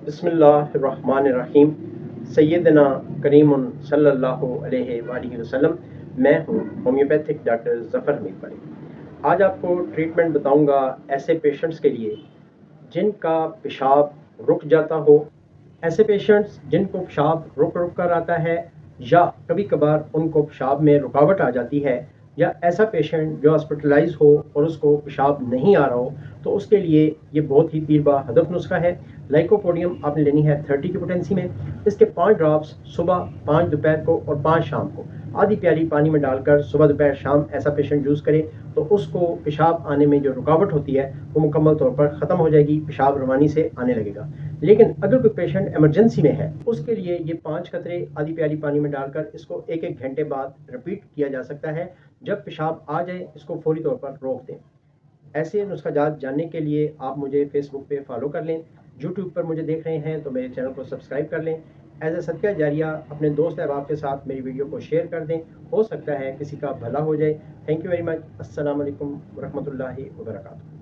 बिस्मिल्लाहिर्रहमानिर्रहीम। सैयदना करीमुन सल्लल्लाहु अलैहि वसल्लम। मैं हूँ होम्योपैथिक डॉक्टर ज़फ़र हमीद वाली। आज आपको ट्रीटमेंट बताऊंगा ऐसे पेशेंट्स के लिए जिनका पेशाब रुक जाता हो। ऐसे पेशेंट्स जिनको पेशाब रुक रुक कर आता है या कभी कभार उनको पेशाब में रुकावट आ जाती है, या ऐसा पेशेंट जो हॉस्पिटलाइज हो और उसको पेशाब नहीं आ रहा हो, तो उसके लिए ये बहुत ही पीरबा हदफ नुस्खा है। लाइकोपोडियम आपने लेनी है 30 की पोटेंसी में। इसके 5 ड्रॉप्स सुबह, 5 दोपहर को और 5 शाम को आधी प्याली पानी में डालकर सुबह दोपहर शाम ऐसा पेशेंट यूज़ करे तो उसको पेशाब आने में जो रुकावट होती है वो मुकम्मल तौर पर ख़त्म हो जाएगी, पेशाब रवानी से आने लगेगा। लेकिन अगर कोई पेशेंट इमरजेंसी में है, उसके लिए ये 5 कतरे आधी प्याली पानी में डालकर इसको 1-1 घंटे बाद रिपीट किया जा सकता है। जब पेशाब आ जाए इसको फौरी तौर पर रोक दें। ऐसे नुस्खाजात जानने के लिए आप मुझे फेसबुक पे फॉलो कर लें। यूट्यूब पर मुझे देख रहे हैं तो मेरे चैनल को सब्सक्राइब कर लें। एज ए सदका जारिया अपने दोस्त अहबाब के साथ मेरी वीडियो को शेयर कर दें, हो सकता है किसी का भला हो जाए। Thank you very much. अस्सलाम वालेकुम रहमतुल्लाहि व बरकातुहू।